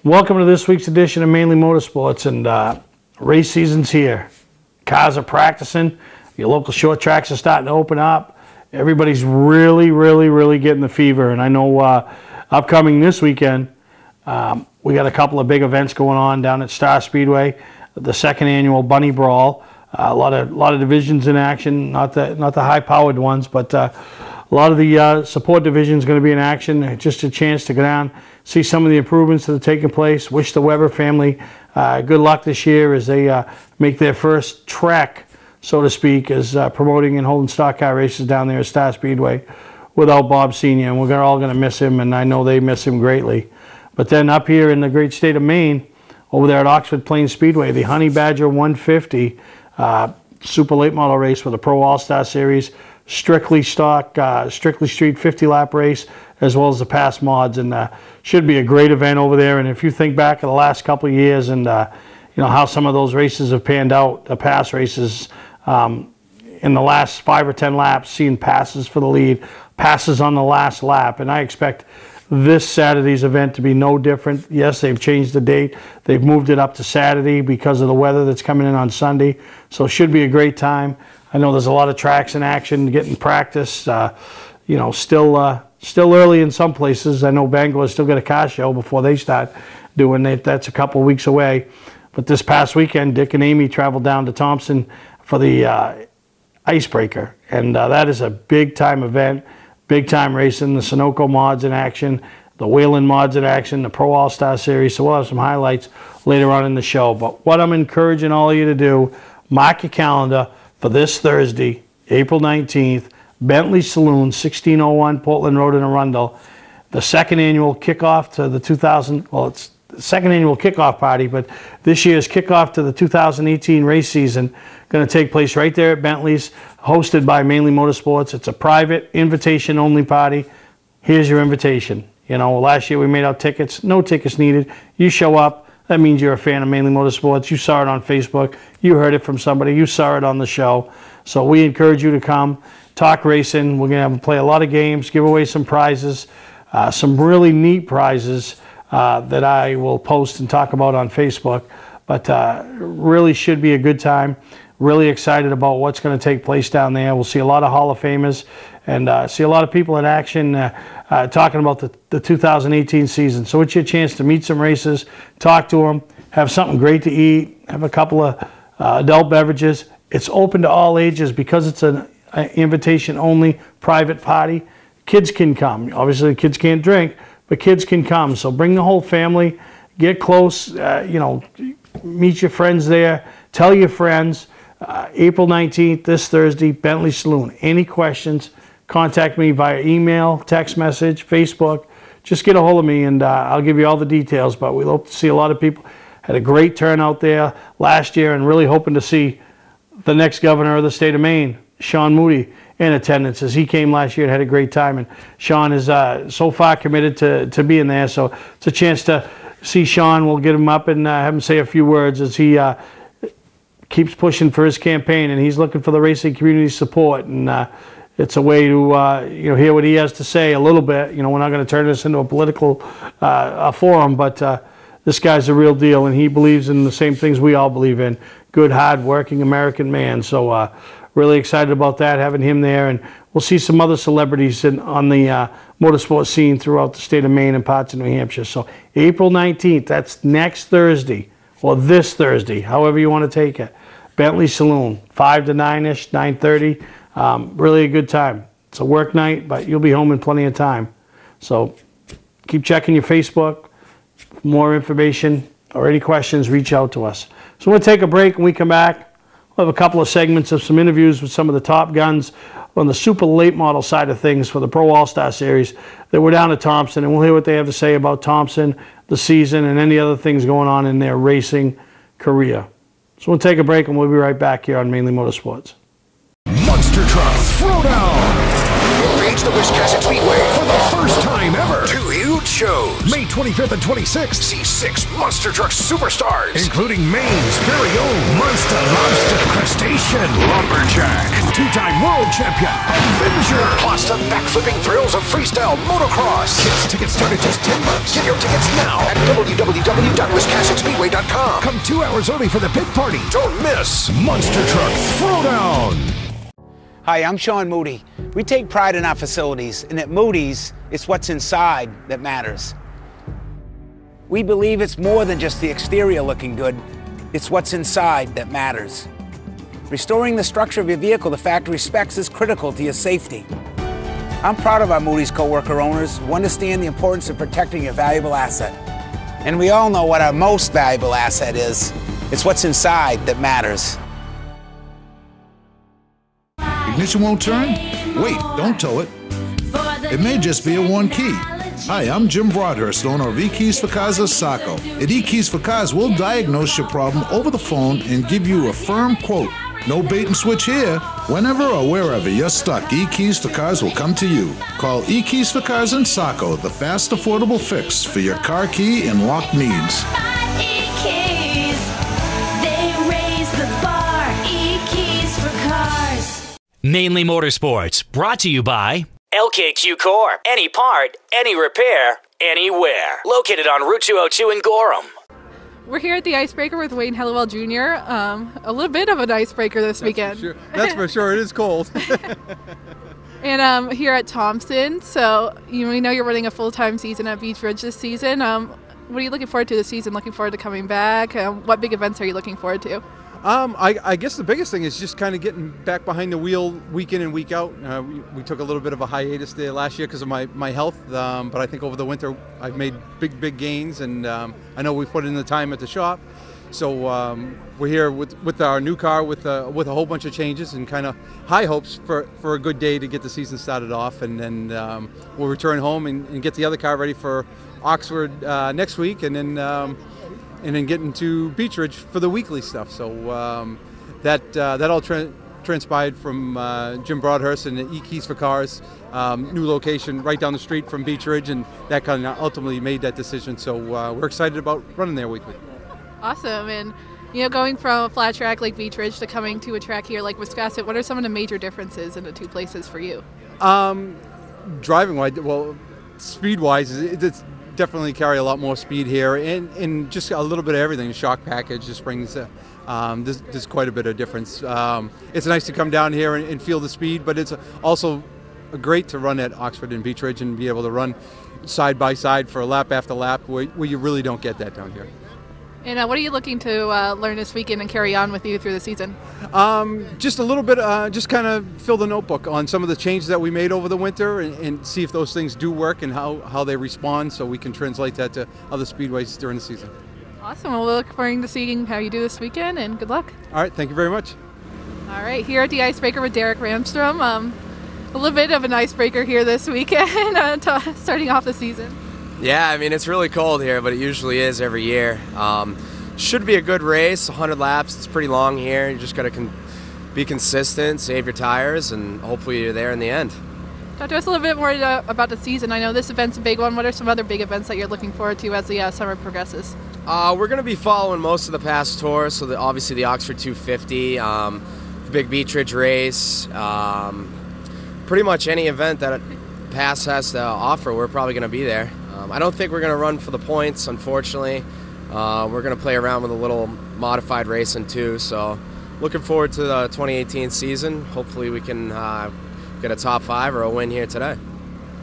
Welcome to this week's edition of Mainly Motorsports, and race season's here. Cars are practicing. Your local short tracks are starting to open up. Everybody's really getting the fever, and I know upcoming this weekend, we got a couple of big events going on down at Star Speedway. The second annual Bunny Brawl. A lot of divisions in action, not the high-powered ones, but a lot of the support divisions going to be in action. Just a chance to go down, see some of the improvements that are taking place. Wish the Weber family good luck this year as they make their first trek, so to speak, as promoting and holding stock car races down there at Star Speedway without Bob Sr., and we're all going to miss him, and I know they miss him greatly. But then up here in the great state of Maine, over there at Oxford Plains Speedway, the Honey Badger 150 super late model race with a Pro All-Star Series, strictly stock, strictly street 50-lap race, as well as the past mods, and should be a great event over there. And if you think back at the last couple of years and you know how some of those races have panned out, the past races in the last 5 or 10 laps, seeing passes for the lead, passes on the last lap, and I expect this Saturday's event to be no different. Yes, they've changed the date. They've moved it up to Saturday because of the weather that's coming in on Sunday. So it should be a great time. I know there's a lot of tracks in action, getting practice. You know, still early in some places. I know Bangalore still got a car show before they start doing it. That's a couple of weeks away. But this past weekend, Dick and Amy traveled down to Thompson for the Icebreaker. And that is a big-time event. Big time racing, the Sunoco mods in action, the Whelen mods in action, the Pro All-Star Series. So we'll have some highlights later on in the show. But what I'm encouraging all of you to do, mark your calendar for this Thursday, April 19th, Bentley Saloon, 1601 Portland Road in Arundel. The second annual kickoff to the it's the second annual kickoff party, but this year's kickoff to the 2018 race season going to take place right there at Bentley's, hosted by Mainly Motorsports. It's a private, invitation-only party. Here's your invitation. You know, last year we made out tickets. No tickets needed. You show up. That means you're a fan of Mainly Motorsports. You saw it on Facebook. You heard it from somebody. You saw it on the show. So we encourage you to come, talk racing. We're going to play a lot of games, give away some prizes, some really neat prizes that I will post and talk about on Facebook. But really should be a good time. Really excited about what's going to take place down there. We'll see a lot of Hall of Famers and see a lot of people in action talking about the 2018 season. So it's your chance to meet some racers, talk to them, have something great to eat, have a couple of adult beverages. It's open to all ages because it's an invitation-only private party. Kids can come. Obviously, kids can't drink, but kids can come. So bring the whole family, get close, you know, meet your friends there, tell your friends. April 19th, this Thursday, Bentley Saloon. Any questions, contact me via email, text message, Facebook. Just get a hold of me and I'll give you all the details. But we hope to see a lot of people. Had a great turnout there last year and really hoping to see the next governor of the state of Maine, Sean Moody, in attendance as he came last year and had a great time. And Sean is so far committed to being there. So it's a chance to see Sean. We'll get him up and have him say a few words as he keeps pushing for his campaign, and he's looking for the racing community support, and it's a way to you know, hear what he has to say a little bit. You know, we're not going to turn this into a political forum, but this guy's a real deal, and he believes in the same things we all believe in. Good, hard-working American man. So really excited about that, having him there, and we'll see some other celebrities on the motorsport scene throughout the state of Maine and parts of New Hampshire. So April 19th, that's next Thursday, or this Thursday, however you want to take it. Bentley Saloon, 5 to 9-ish, 9:30. Really a good time. It's a work night, but you'll be home in plenty of time. So keep checking your Facebook. For more information or any questions, reach out to us. So we'll take a break. When we come back, we'll have a couple of segments of some interviews with some of the top guns on the super late model side of things for the Pro All-Star Series that were down at Thompson, and we'll hear what they have to say about Thompson, the season, and any other things going on in their racing career. So we'll take a break and we'll be right back here on Mainly Motorsports. Monster Trucks Throwdown! Invades the Wisconsin Speedway for the first time ever. 2 huge shows. May 25th and 26th. See 6 Monster Truck superstars, Including Maine's very own Monster Lobster Crustacean, Lumberjack, 2-time world champion, Avenger. plus the backflipping thrills of freestyle motocross. Kids tickets start at just $10. Get your tickets now at www.wiscassetspeedway.com. Come 2 hours early for the big party. Don't miss Monster Truck Throwdown. Hi, I'm Sean Moody. We take pride in our facilities, and at Moody's, it's what's inside that matters. We believe it's more than just the exterior looking good, it's what's inside that matters. Restoring the structure of your vehicle to factory specs is critical to your safety. I'm proud of our Moody's co-worker owners who understand the importance of protecting your valuable asset. And we all know what our most valuable asset is. It's what's inside that matters. Ignition won't turn? Wait, don't tow it. It may just be a one key. Hi, I'm Jim Broadhurst, owner of eKeys for Cars of Saco. At eKeys for Cars, we'll diagnose your problem over the phone and give you a firm quote. No bait and switch here. Whenever or wherever you're stuck, eKeys for Cars will come to you. Call eKeys for Cars in Saco, the fast, affordable fix for your car key and lock needs. Mainly Motorsports, brought to you by LKQ Core. Any part, any repair, anywhere. Located on Route 202 in Gorham. We're here at the Icebreaker with Wayne Hellewell Jr. A little bit of an icebreaker this weekend. That's for sure. It is cold. And here at Thompson, so we know you're running a full-time season at Beach Ridge this season. What are you looking forward to this season? Looking forward to coming back? What big events are you looking forward to? I guess the biggest thing is just kind of getting back behind the wheel week in and week out. We took a little bit of a hiatus there last year because of my health, but I think over the winter I've made big gains, and I know we've put in the time at the shop. So we're here with our new car with a whole bunch of changes and kind of high hopes for a good day to get the season started off, and then we'll return home and get the other car ready for Oxford next week, and then get into Beach Ridge for the weekly stuff. So that all transpired from Jim Broadhurst and eKeys for Cars, new location right down the street from Beach Ridge, and that kind of ultimately made that decision. So we're excited about running there weekly. Awesome. And going from a flat track like Beach Ridge to coming to a track here like Wiscasset, what are some of the major differences in the two places for you? Driving wise, well, speed wise, it's definitely carry a lot more speed here, and just a little bit of everything. The shock package just brings there's quite a bit of difference. It's nice to come down here and feel the speed, but it's also great to run at Oxford and Beach Ridge and be able to run side by side for lap after lap, where you really don't get that down here. And what are you looking to learn this weekend and carry on with you through the season? Just a little bit, just kind of fill the notebook on some of the changes that we made over the winter, and see if those things do work and how they respond, so we can translate that to other speedways during the season. Awesome. Well, we'll look forward to seeing how you do this weekend, and good luck. All right. Thank you very much. All right. Here at the Icebreaker with Derek Ramstrom. A little bit of an icebreaker here this weekend, starting off the season. Yeah, I mean, it's really cold here, but it usually is every year. Should be a good race, 100 laps. It's pretty long here. You just got to be consistent, save your tires, and hopefully you're there in the end. Talk to us a little bit more about the season. I know this event's a big one. What are some other big events that you're looking forward to as the summer progresses? We're going to be following most of the past tours, so obviously the Oxford 250, the big Beach Ridge race, pretty much any event that Pass has to offer, we're probably going to be there. I don't think we're going to run for the points, unfortunately. We're going to play around with a little modified racing too, so looking forward to the 2018 season. Hopefully we can get a top 5 or a win here today.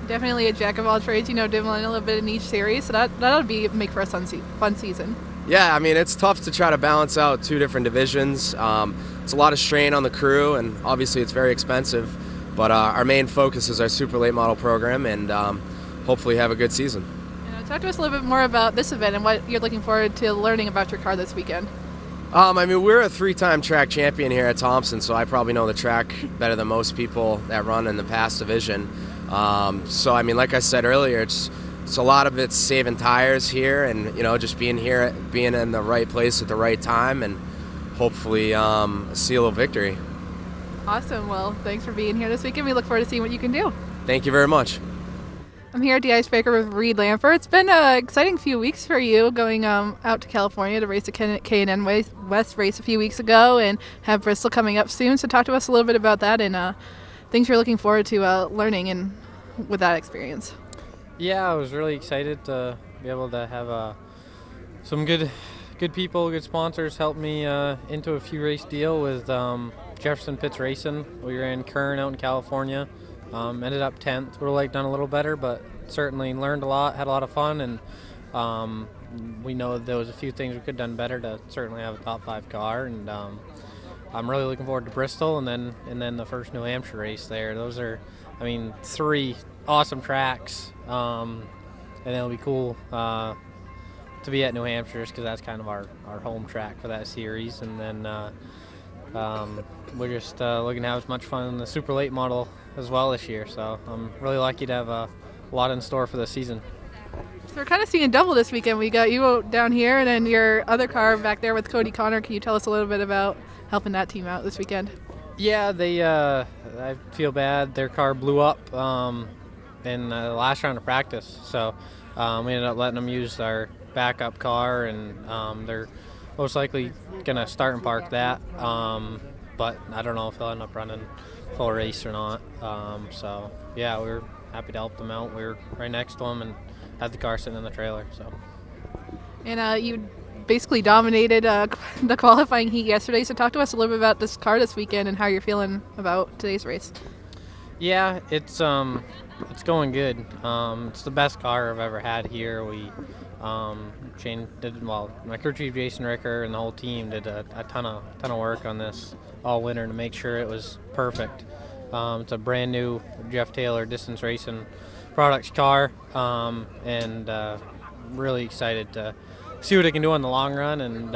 Definitely a jack of all trades, dibbling a little bit in each series, so that'll make for a fun season. Yeah, I mean, it's tough to try to balance out 2 different divisions. It's a lot of strain on the crew, and obviously it's very expensive, but our main focus is our super late model program, and hopefully have a good season. Talk to us a little bit more about this event and what you're looking forward to learning about your car this weekend. I mean, we're a 3-time track champion here at Thompson, so I probably know the track better than most people that run in the past division. So, I mean, like I said earlier, it's a lot of it's saving tires here, and just being here, being in the right place at the right time, and hopefully a seal of victory. Awesome. Well, thanks for being here this weekend. We look forward to seeing what you can do. Thank you very much. I'm here at the Icebreaker with Reed Lamper. It's been an exciting few weeks for you going out to California to race the K&N West race a few weeks ago and have Bristol coming up soon. So talk to us a little bit about that and things you're looking forward to learning and with that experience. Yeah, I was really excited to be able to have some good people, good sponsors help me into a few race deal with Jefferson Pitts Racing. We were in Kern out in California. Ended up 10th. Would have liked done a little better, but certainly learned a lot, had a lot of fun, and we know there was a few things we could have done better to certainly have a top 5 car. And I'm really looking forward to Bristol and then the first New Hampshire race there. Those are, 3 awesome tracks, and it'll be cool to be at New Hampshire because that's kind of our home track for that series. And then we're just looking to have as much fun in the super late model as well this year, so I'm really lucky to have a lot in store for the season. So we're kind of seeing double this weekend. We got you down here and then your other car back there with Cody Connor. Can you tell us a little bit about helping that team out this weekend? Yeah, they I feel bad. Their car blew up in the last round of practice, so we ended up letting them use our backup car, and they're most likely going to start and park that, but I don't know if they'll end up running full race or not. So yeah, we were happy to help them out. We were right next to them and had the car sitting in the trailer. So. And you basically dominated the qualifying heat yesterday. So talk to us a little bit about this car this weekend and how you're feeling about today's race. Yeah, it's going good. It's the best car I've ever had here. We my crew chief Jason Ricker and the whole team did a ton of work on this all winter to make sure it was perfect. It's a brand new Jeff Taylor Distance Racing Products car, and really excited to see what it can do in the long run, and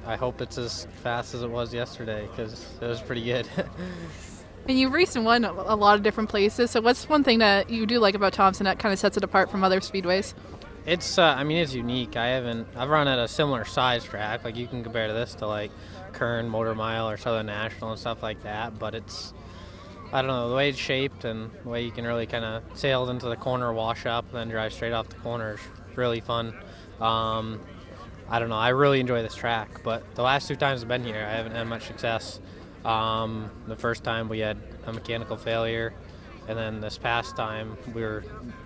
I hope it's as fast as it was yesterday because it was pretty good. And you've raced and won a lot of different places, so what's one thing that you do like about Thompson that kind of sets it apart from other speedways? It's it's unique. I've run at a similar size track. Like you can compare to this to like Kern, Motor Mile, or Southern National and stuff like that. But it's, I don't know, the way it's shaped and the way you can really kind of sail into the corner, wash up, and then drive straight off the corner is really fun. I don't know. I really enjoy this track. But the last 2 times I've been here, I haven't had much success. The first time we had a mechanical failure, and then this past time we were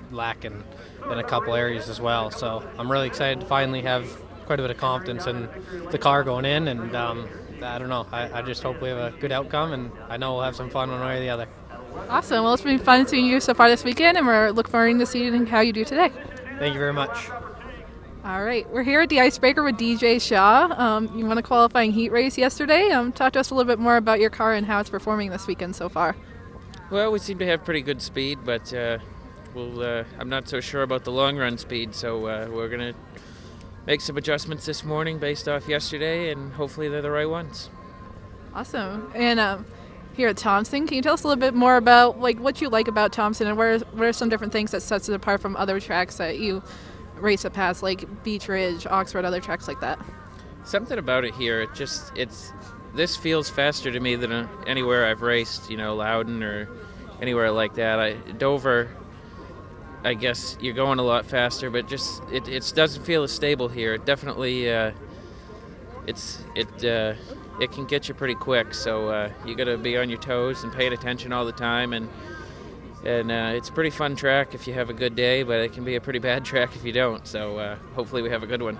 lacking in a couple areas as well. So I'm really excited to finally have quite a bit of confidence in the car going in, and I don't know. I just hope we have a good outcome, and I know we'll have some fun one way or the other. Awesome. Well, it's been fun seeing you so far this weekend, and we're looking forward to seeing how you do today. Thank you very much. All right, we're here at the Icebreaker with DJ Shaw. You won a qualifying heat race yesterday. Talk to us a little bit more about your car and how it's performing this weekend so far. Well, we seem to have pretty good speed, but I'm not so sure about the long run speed, so we're going to make some adjustments this morning based off yesterday, and hopefully they're the right ones. Awesome. And here at Thompson, can you tell us a little bit more about what you like about Thompson, and what are some different things that sets it apart from other tracks that you race at past, like Beach Ridge, Oxford, other tracks like that? Something about it here, this feels faster to me than anywhere I've raced, Loudon or anywhere like that. Dover, I guess you're going a lot faster, but just it doesn't feel as stable here. It definitely it can get you pretty quick, so you got to be on your toes and paying attention all the time, and it's a pretty fun track if you have a good day, but it can be a pretty bad track if you don't, so hopefully we have a good one.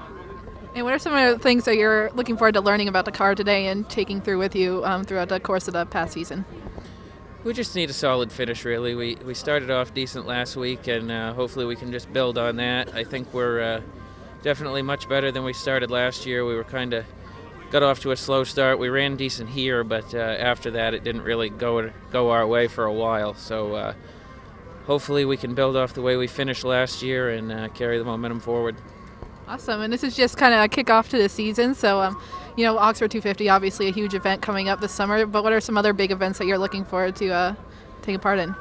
And what are some of the things that you're looking forward to learning about the car today and taking through with you throughout the course of the past season? We just need a solid finish, really. We started off decent last week, and hopefully we can just build on that. I think we're definitely much better than we started last year. We were got off to a slow start. We ran decent here, but after that it didn't really go our way for a while. So hopefully we can build off the way we finished last year and carry the momentum forward. Awesome. And this is just kind of a kickoff to the season. So, Oxford 250, obviously a huge event coming up this summer. But what are some other big events that you're looking forward to taking part in?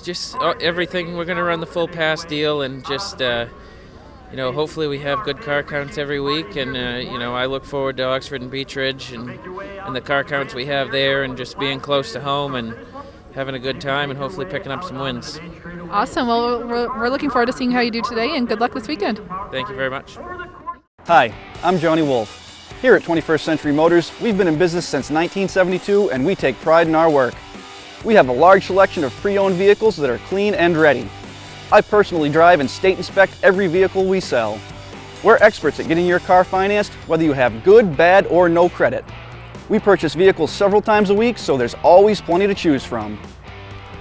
Just everything. We're going to run the full pass deal, and just hopefully we have good car counts every week. And I look forward to Oxford and Beach Ridge and the car counts we have there, and just being close to home and having a good time and hopefully picking up some wins. Awesome. Well, we're looking forward to seeing how you do today, and good luck this weekend. Thank you very much. Hi, I'm Johnny Wolf. Here at 21st Century Motors, we've been in business since 1972 and we take pride in our work. We have a large selection of pre-owned vehicles that are clean and ready. I personally drive and state inspect every vehicle we sell. We're experts at getting your car financed, whether you have good, bad, or no credit. We purchase vehicles several times a week, so there's always plenty to choose from.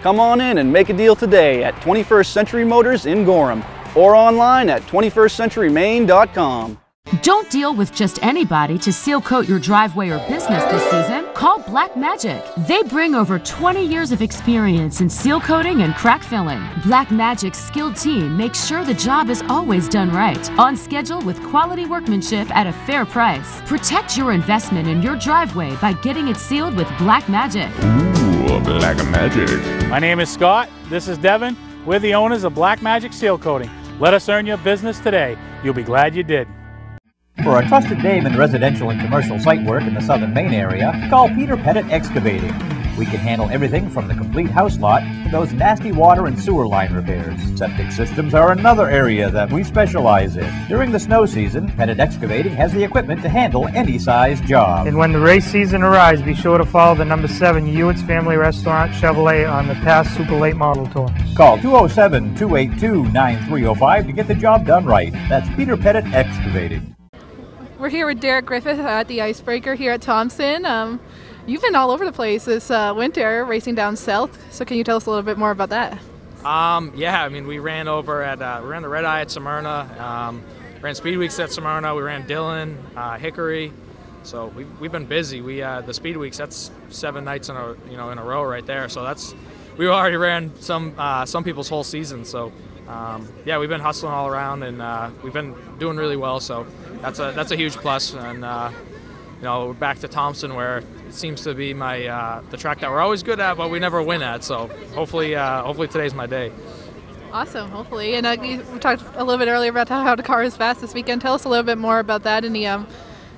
Come on in and make a deal today at 21st Century Motors in Gorham or online at 21stcenturymaine.com. Don't deal with just anybody to seal coat your driveway or business this season. Call Black Magic. They bring over 20 years of experience in seal coating and crack filling. Black Magic's skilled team makes sure the job is always done right, on schedule with quality workmanship at a fair price. Protect your investment in your driveway by getting it sealed with Black Magic. Ooh, Black Magic. My name is Scott. This is Devin. We're the owners of Black Magic Seal Coating. Let us earn your business today. You'll be glad you did. For a trusted name in residential and commercial site work in the southern Maine area, call Peter Pettit Excavating. We can handle everything from the complete house lot to those nasty water and sewer line repairs. Septic systems are another area that we specialize in. During the snow season, Pettit Excavating has the equipment to handle any size job. And when the race season arrives, be sure to follow the number 7 Hewitt's Family Restaurant Chevrolet on the past Super Late Model Tour. Call 207-282-9305 to get the job done right. That's Peter Pettit Excavating. We're here with Derek Griffith at the Icebreaker here at Thompson. You've been all over the place this winter, racing down south. So can you tell us a little bit more about that? Yeah, I mean, we ran over at we ran the Red Eye at Smyrna, ran Speed Weeks at Smyrna. We ran Dillon, Hickory. So we've been busy. We the Speed Weeks, that's 7 nights in a row right there. So we already ran some people's whole season. So yeah, we've been hustling all around and we've been doing really well. So that's a huge plus. And we're back to Thompson, where it seems to be the track that we're always good at, but we never win at. So hopefully today's my day. Awesome, hopefully. And we talked a little bit earlier about how the car is fast this weekend. Tell us a little bit more about that and the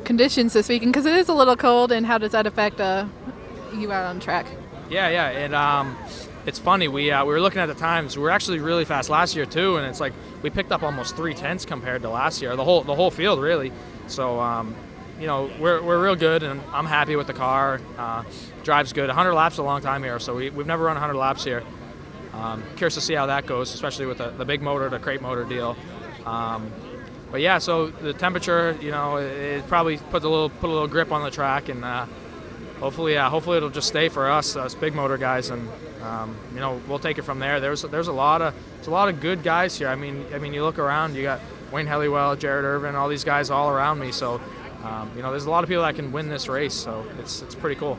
conditions this weekend, because it is a little cold, and how does that affect you out on track? Yeah, and it's funny. We were looking at the times. We were actually really fast last year too, and it's like we picked up almost 3/10 compared to last year. The whole field really. So we're real good, and I'm happy with the car. Drives good. 100 laps is a long time here, so we've never run 100 laps here. Curious to see how that goes, especially with the big motor, the crate motor deal. But yeah, so the temperature, it probably put a little grip on the track, and hopefully it'll just stay for us big motor guys, and we'll take it from there. There's a lot of good guys here. I mean you look around, you got Wayne Helliwell, Jared Irvin, all these guys all around me. So there's a lot of people that can win this race. So it's pretty cool.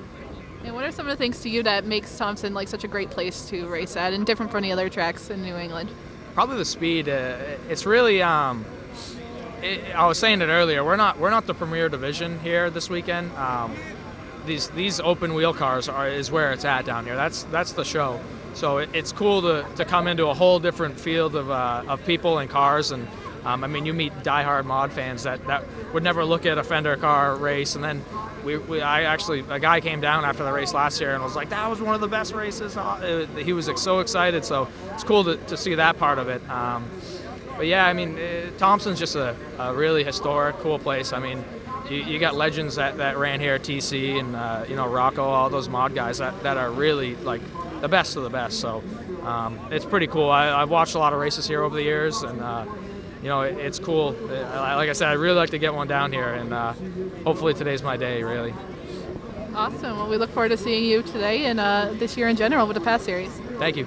And what are some of the things to you that makes Thompson like such a great place to race at, and different from the other tracks in New England? Probably the speed. It's really. I was saying it earlier. We're not the premier division here this weekend. These open wheel cars is where it's at down here. That's the show. So it's cool to come into a whole different field of people and cars, and you meet diehard mod fans that would never look at a Fender car race, and then a guy came down after the race last year and was like, that was one of the best races. He was so excited. So it's cool to see that part of it. But yeah, Thompson's just a really historic, cool place. You got legends that ran here, TC and Rocco, all those mod guys that are really like the best of the best. So it's pretty cool. I've watched a lot of races here over the years, and it's cool. Like I said, I'd really like to get one down here, and hopefully today's my day, really. Awesome. Well, we look forward to seeing you today and this year in general with the Pass Series. Thank you.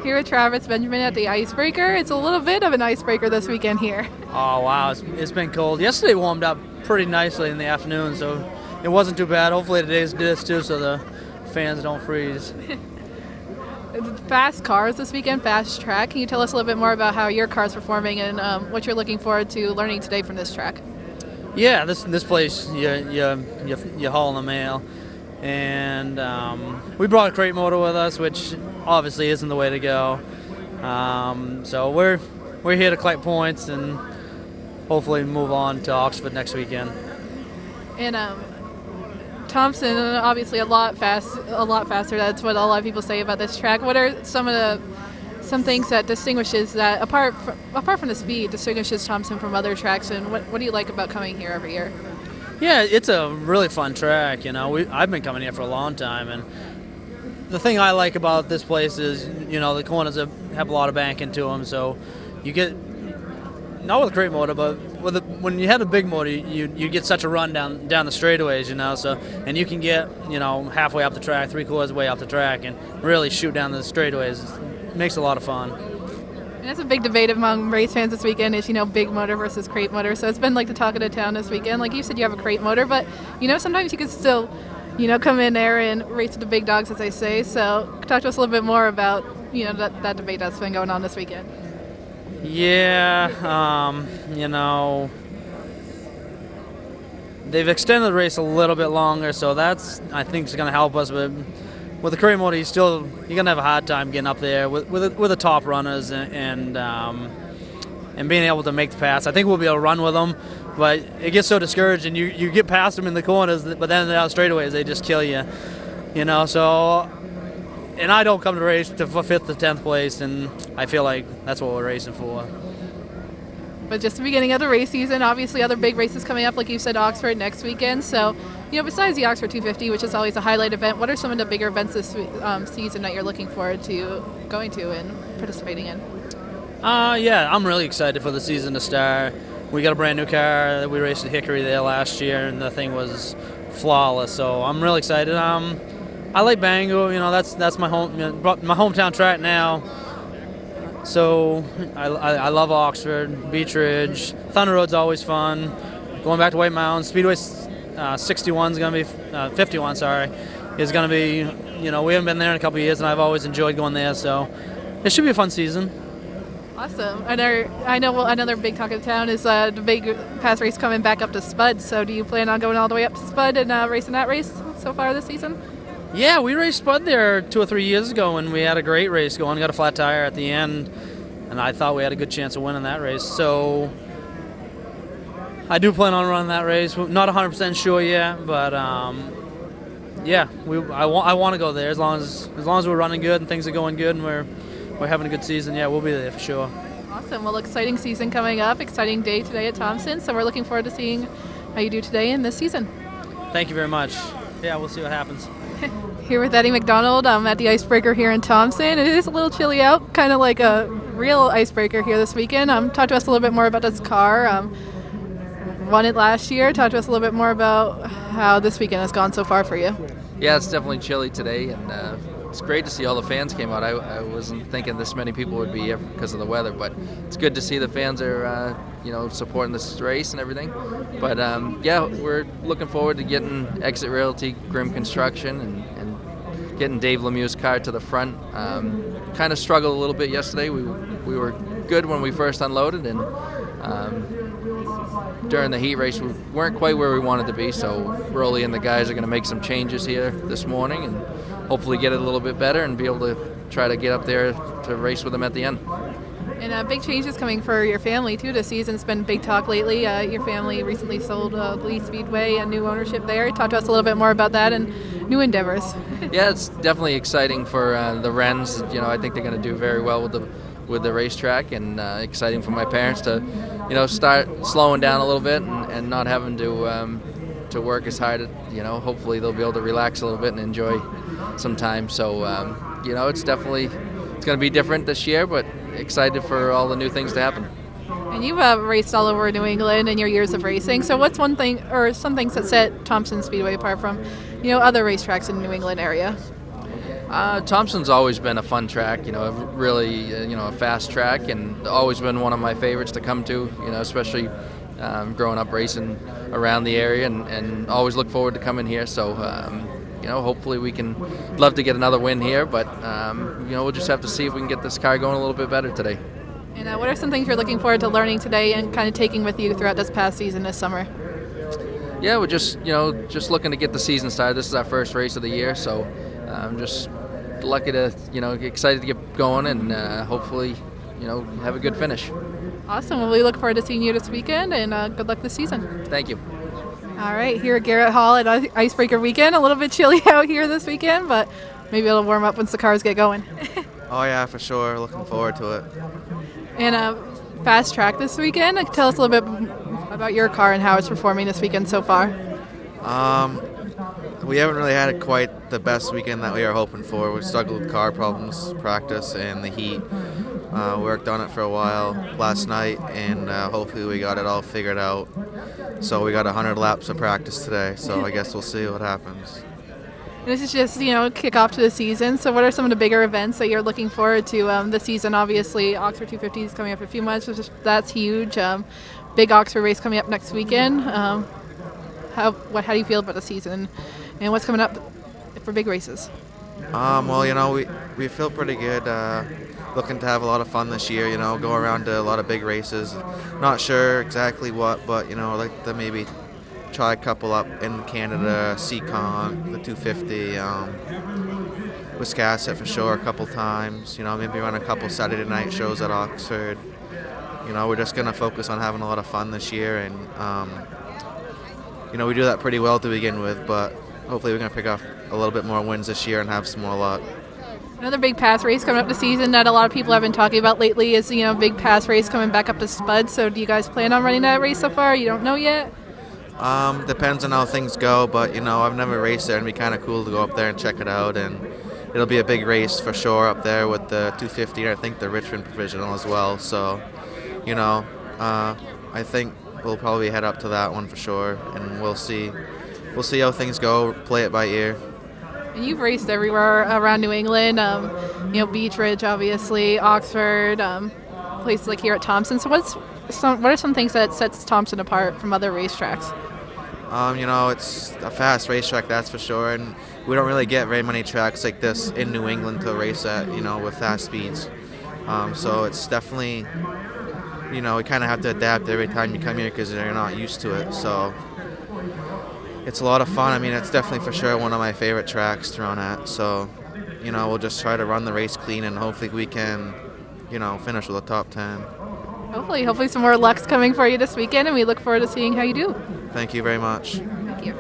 Here with Travis Benjamin at the Icebreaker. It's a little bit of an icebreaker this weekend here. Oh, wow. It's been cold. Yesterday warmed up pretty nicely in the afternoon, so it wasn't too bad. Hopefully today's this too, so the fans don't freeze. Fast cars this weekend, fast track. Can you tell us a little bit more about how your car's performing and what you're looking forward to learning today from this track? Yeah, this place, you haul in the mail. And we brought a crate motor with us, which obviously isn't the way to go. So we're here to collect points and hopefully move on to Oxford next weekend. And Thompson, obviously a lot faster. That's what a lot of people say about this track. What are some things that distinguishes that apart from the speed distinguishes Thompson from other tracks, and what do you like about coming here every year? Yeah, it's a really fun track. You know, I've been coming here for a long time, and the thing I like about this place is, you know, the corners have a lot of bank into them, so you get, not with a crate motor, but when you had a big motor, you get such a run down the straightaways, you know, so, and you can get, you know, halfway up the track, 3/4 way up the track, and really shoot down the straightaways. It makes it a lot of fun. And that's a big debate among race fans this weekend is, you know, big motor versus crate motor. So it's been like the talk of the town this weekend. Like you said, you have a crate motor, but, you know, sometimes you can still, you know, come in there and race with the big dogs, as they say. So talk to us a little bit more about, you know, that debate that's been going on this weekend. Yeah, you know, they've extended the race a little bit longer, so that's, I think, is going to help us. But with the crate motor, you're going to have a hard time getting up there with the top runners and being able to make the pass. I think we'll be able to run with them, but it gets so discouraging. You get past them in the corners, but then down straightaways, they just kill you. You know, so. And I don't come to race for 5th to 10th place, and I feel like that's what we're racing for. But just the beginning of the race season, obviously other big races coming up, like you said, Oxford next weekend. So, you know, besides the Oxford 250, which is always a highlight event, what are some of the bigger events this season that you're looking forward to going to and participating in? Yeah, I'm really excited for the season to start. We got a brand new car that we raced at Hickory there last year, and the thing was flawless. So I'm really excited. I like Bangor, you know, that's my hometown track now. So I love Oxford, Beach Ridge. Thunder Road's always fun. Going back to White Mountain, Speedway 61's gonna be 51, sorry, is gonna be. You know, we haven't been there in a couple of years, and I've always enjoyed going there. So it should be a fun season. Awesome. I know. Well, another big talk of the town is the big pass race coming back up to Spud. So do you plan on going all the way up to Spud and racing that race so far this season? Yeah, we raced Spud there 2 or 3 years ago, and we had a great race going. Got a flat tire at the end, and I thought we had a good chance of winning that race. So I do plan on running that race. We're not 100% sure yet, but yeah, I want to go there as long as we're running good and things are going good and we're having a good season. Yeah, we'll be there for sure. Awesome. Well, exciting season coming up. Exciting day today at Thompson. So we're looking forward to seeing how you do today and this season. Thank you very much. Yeah, we'll see what happens. Here with Eddie McDonald at the Icebreaker here in Thompson. It is a little chilly out, kind of like a real icebreaker here this weekend. Talk to us a little bit more about this car. Won it last year. Talk to us a little bit more about how this weekend has gone so far for you. Yeah, it's definitely chilly today, and it's great to see all the fans came out. I wasn't thinking this many people would be here because of the weather, but it's good to see the fans are supporting this race and everything. But yeah, we're looking forward to getting Exit Realty, Grimm Construction, and getting Dave Lemieux's car to the front. Kind of struggled a little bit yesterday. We were good when we first unloaded, and during the heat race we weren't quite where we wanted to be, so Broly and the guys are going to make some changes here this morning and hopefully get it a little bit better and be able to try to get up there to race with them at the end. And big changes coming for your family too this season. It's been big talk lately. Your family recently sold Lee Speedway, a new ownership there. Talk to us a little bit more about that and new endeavors. Yeah, it's definitely exciting for the Wrens. You know, I think they're going to do very well with the racetrack, and exciting for my parents to, start slowing down a little bit and not having to work as hard. Hopefully they'll be able to relax a little bit and enjoy some time. So, it's going to be different this year, but excited for all the new things to happen. And you've raced all over New England in your years of racing. So what's one thing or some things that set Thompson Speedway apart from, other racetracks in the New England area? Thompson's always been a fun track, really, a fast track, and always been one of my favorites to come to, especially growing up racing around the area, and always look forward to coming here. So, hopefully we can love to get another win here, but, we'll just have to see if we can get this car going a little bit better today. And what are some things you're looking forward to learning today and kind of taking with you throughout this past season this summer? Yeah, we're just looking to get the season started. This is our first race of the year, so I'm just lucky to, excited to get going and hopefully, have a good finish. Awesome. Well, we look forward to seeing you this weekend, and good luck this season. Thank you. All right, here at Garrett Hall at Icebreaker Weekend. A little bit chilly out here this weekend, but maybe it'll warm up once the cars get going. Oh yeah, for sure. Looking forward to it. And fast track this weekend. Tell us a little bit about your car and how it's performing this weekend so far. We haven't really had quite the best weekend that we were hoping for. We struggled with car problems, practice, and the heat. Worked on it for a while last night, and hopefully we got it all figured out. So we got 100 laps of practice today, so I guess we'll see what happens. This is just, kick off to the season. So what are some of the bigger events that you're looking forward to this season? Obviously, Oxford 250 is coming up in a few months, which that's huge. Big Oxford race coming up next weekend. How do you feel about the season, and what's coming up for big races? Well, we feel pretty good. Looking to have a lot of fun this year, go around to a lot of big races. Not sure exactly what, but, I'd like to maybe try a couple up in Canada, Seacon, the 250, Wiscasset for sure a couple times, maybe run a couple Saturday night shows at Oxford. We're just going to focus on having a lot of fun this year, and, we do that pretty well to begin with, but hopefully we're going to pick up a little bit more wins this year and have some more luck. Another big pass race coming up this season that a lot of people have been talking about lately is, big pass race coming back up to Spud. So do you guys plan on running that race so far? You don't know yet? Depends on how things go, but, I've never raced there, and it'd be kind of cool to go up there and check it out. And it'll be a big race for sure up there with the 250 and I think the Richmond Provisional as well. So, I think we'll probably head up to that one for sure, and we'll see how things go, play it by ear. And you've raced everywhere around New England, Beach Ridge, obviously, Oxford, places like here at Thompson. So what are some things that sets Thompson apart from other racetracks? It's a fast racetrack, that's for sure, and we don't really get very many tracks like this in New England to race at, with fast speeds. So it's definitely, we kind of have to adapt every time you come here because you're not used to it. So it's a lot of fun. I mean, it's definitely for sure one of my favorite tracks to run at. So, we'll just try to run the race clean, and hopefully we can, finish with a top 10. Hopefully some more luck's coming for you this weekend, and we look forward to seeing how you do. Thank you very much. Thank you.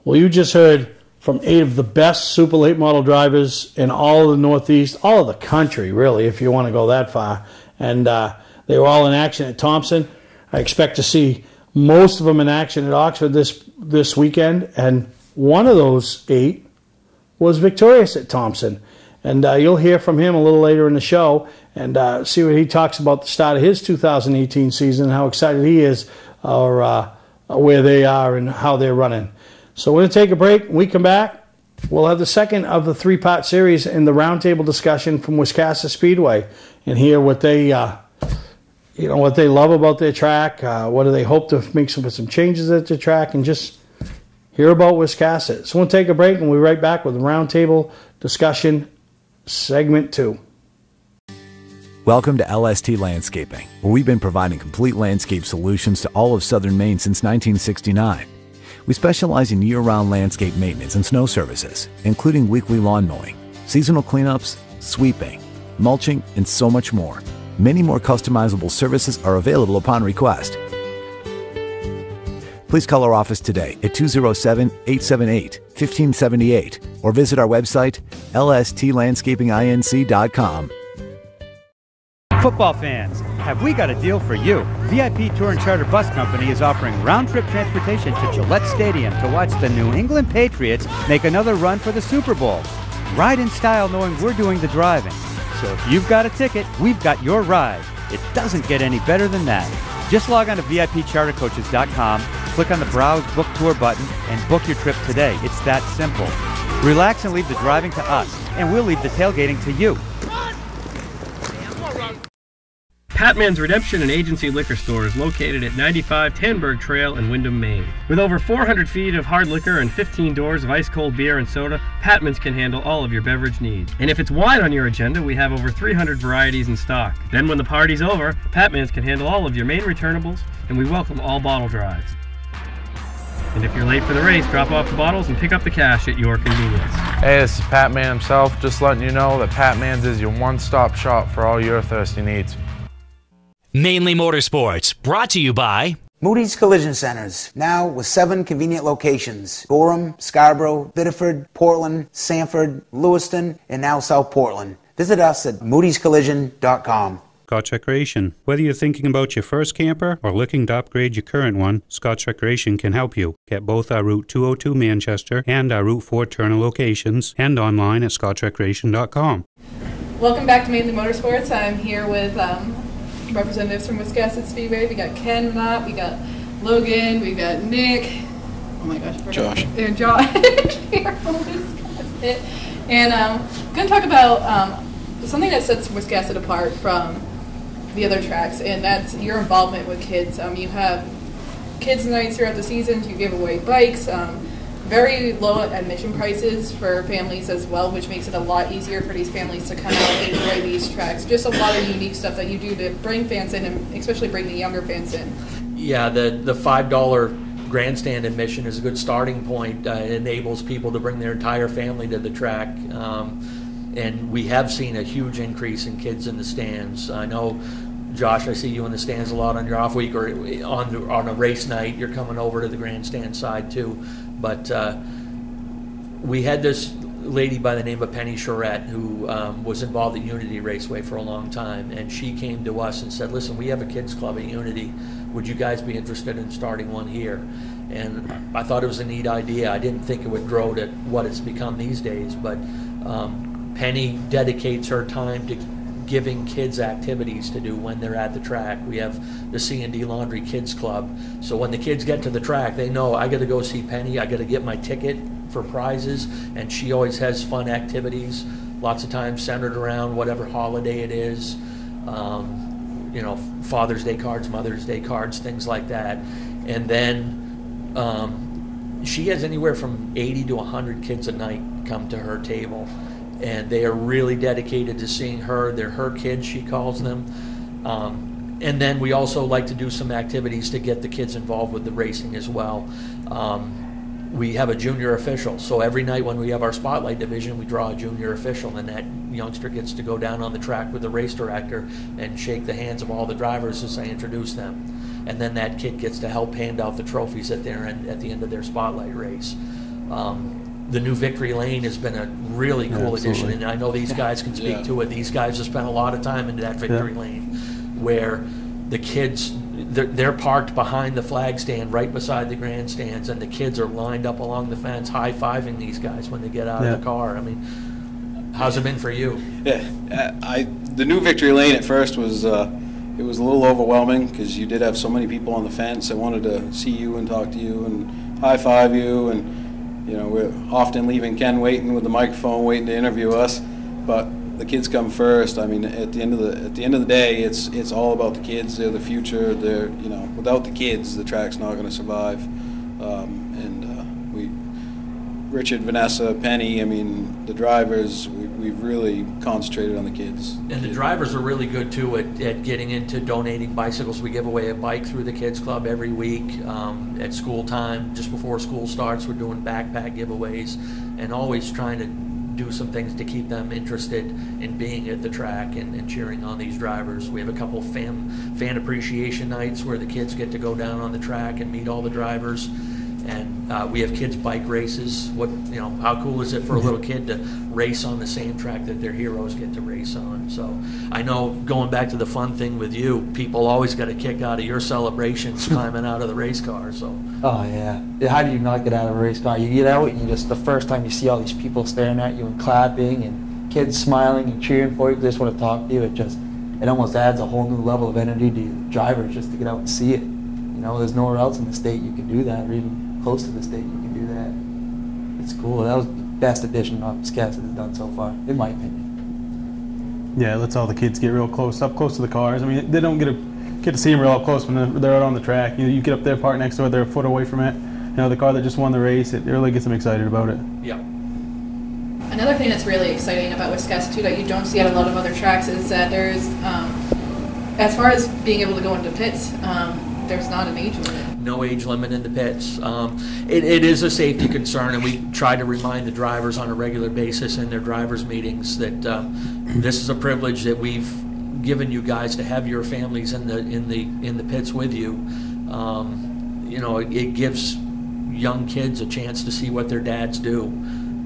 Well, you just heard from 8 of the best Super Late Model drivers in all of the Northeast, all of the country, really, if you want to go that far. And they were all in action at Thompson. I expect to see most of them in action at Oxford this weekend, and one of those 8 was victorious at Thompson. And you'll hear from him a little later in the show and see what he talks about the start of his 2018 season and how excited he is or where they are and how they're running. So we're going to take a break. When we come back, we'll have the second of the 3-part series in the roundtable discussion from Wiscasset Speedway and hear what they what they love about their track, what do they hope to make some changes at the track, and just hear about Wiscasset. So we'll take a break, and we'll be right back with the roundtable discussion segment 2. Welcome to LST Landscaping, where we've been providing complete landscape solutions to all of southern Maine since 1969. We specialize in year-round landscape maintenance and snow services, including weekly lawn mowing, seasonal cleanups, sweeping, mulching, and so much more. Many more customizable services are available upon request. Please call our office today at 207-878-1578 or visit our website, lstlandscapinginc.com. Football fans, have we got a deal for you? VIP Tour and Charter Bus Company is offering round-trip transportation to Gillette Stadium to watch the New England Patriots make another run for the Super Bowl. Ride in style knowing we're doing the driving. So if you've got a ticket, we've got your ride. It doesn't get any better than that. Just log on to VIPChartercoaches.com, click on the Browse Book Tour button, and book your trip today. It's that simple. Relax and leave the driving to us, and we'll leave the tailgating to you. Patman's Redemption and Agency Liquor Store is located at 95 Tanberg Trail in Windham, Maine. With over 400 feet of hard liquor and 15 doors of ice-cold beer and soda, Patman's can handle all of your beverage needs. And if it's wine on your agenda, we have over 300 varieties in stock. Then when the party's over, Patman's can handle all of your Maine returnables, and we welcome all bottle drives. And if you're late for the race, drop off the bottles and pick up the cash at your convenience. Hey, this is Pat Man himself, just letting you know that Pat Man's is your one-stop shop for all your thirsty needs. Mainely Motorsports, brought to you by Moody's Collision Centers, now with 7 convenient locations: Gorham, Scarborough, Biddeford, Portland, Sanford, Lewiston, and now South Portland. Visit us at moodyscollision.com. Scotch Recreation. Whether you're thinking about your first camper or looking to upgrade your current one, Scotch Recreation can help you. Get both our Route 202 Manchester and our Route 4 Turner locations and online at scotchrecreation.com. Welcome back to Mainely Motorsports. I'm here with representatives from Wiscasset Speedway. We got Ken Knott, we got Logan, we got Nick. Oh my gosh, Josh. And Josh here from Wiscasset. And I'm going to talk about something that sets Wiscasset apart from the other tracks, and that's your involvement with kids. You have kids nights throughout the seasons. You give away bikes. Very low admission prices for families as well, which makes it a lot easier for these families to come out and enjoy these tracks. Just a lot of unique stuff that you do to bring fans in, and especially bring the younger fans in. Yeah, the $5 grandstand admission is a good starting point. It enables people to bring their entire family to the track. And we have seen a huge increase in kids in the stands. I know, Josh, I see you in the stands a lot on your off week, or on a race night. You're coming over to the grandstand side too. But we had this lady by the name of Penny Charette who was involved at Unity Raceway for a long time, and she came to us and said, listen, we have a kids club at Unity. Would you guys be interested in starting one here? And I thought it was a neat idea. I didn't think it would grow to what it's become these days, but Penny dedicates her time to giving kids activities to do when they're at the track. We have the C&D Laundry Kids Club, so when the kids get to the track, they know I got to go see Penny, I got to get my ticket for prizes, and she always has fun activities, lots of times centered around whatever holiday it is, you know, Father's Day cards, Mother's Day cards, things like that. And then she has anywhere from 80 to 100 kids a night come to her table, and they are really dedicated to seeing her. They're her kids, she calls them. And then we also like to do some activities to get the kids involved with the racing as well. We have a junior official, so every night when we have our spotlight division, we draw a junior official, and that youngster gets to go down on the track with the race director and shake the hands of all the drivers as I introduce them. And then that kid gets to help hand out the trophies at the end of their spotlight race. The new Victory Lane has been a really cool addition, and I know these guys can speak to it. These guys have spent a lot of time into that Victory Lane, where the kids, they're parked behind the flag stand right beside the grandstands, and the kids are lined up along the fence high-fiving these guys when they get out of the car. I mean, how's it been for you? Yeah, the new Victory Lane at first was it was a little overwhelming because you did have so many people on the fence that wanted to see you and talk to you and high-five you, and you know, we're often leaving Ken waiting with the microphone, waiting to interview us, but the kids come first. I mean, at the end of the day, it's all about the kids. They're the future. They're, you know, without the kids, the track's not going to survive. Richard, Vanessa, Penny, I mean, the drivers, we've really concentrated on the kids. And the drivers are really good too at getting into donating bicycles. We give away a bike through the kids club every week at school time. Just before school starts, we're doing backpack giveaways, and always trying to do some things to keep them interested in being at the track and cheering on these drivers. We have a couple fan appreciation nights where the kids get to go down on the track and meet all the drivers. And we have kids' bike races. How cool is it for a little kid to race on the same track that their heroes get to race on? So I know, going back to the fun thing with you, people always got a kick out of your celebrations climbing out of the race car. So. Oh yeah. How do you not get out of a race car? You get out, and the first time you see all these people staring at you and clapping, and kids smiling and cheering for you because they just want to talk to you. It almost adds a whole new level of energy to the drivers just to get out and see it. You know, there's nowhere else in the state you can do that, or even close to the state you can do that. It's cool. That was the best addition Wiscasset has done so far, in my opinion. Yeah, it lets all the kids get real close to the cars. I mean, they don't get to see them real up close when they're out on the track. You get up there, park next to it, they're a foot away from it. You know, the car that just won the race, it really gets them excited about it. Yeah. Another thing that's really exciting about Wiscasset too that you don't see at a lot of other tracks is that there's, as far as being able to go into pits, there's not an age limit. No age limit in the pits. It is a safety concern, and we try to remind the drivers on a regular basis in their drivers' meetings that this is a privilege that we've given you guys to have your families in the pits with you. You know, it gives young kids a chance to see what their dads do.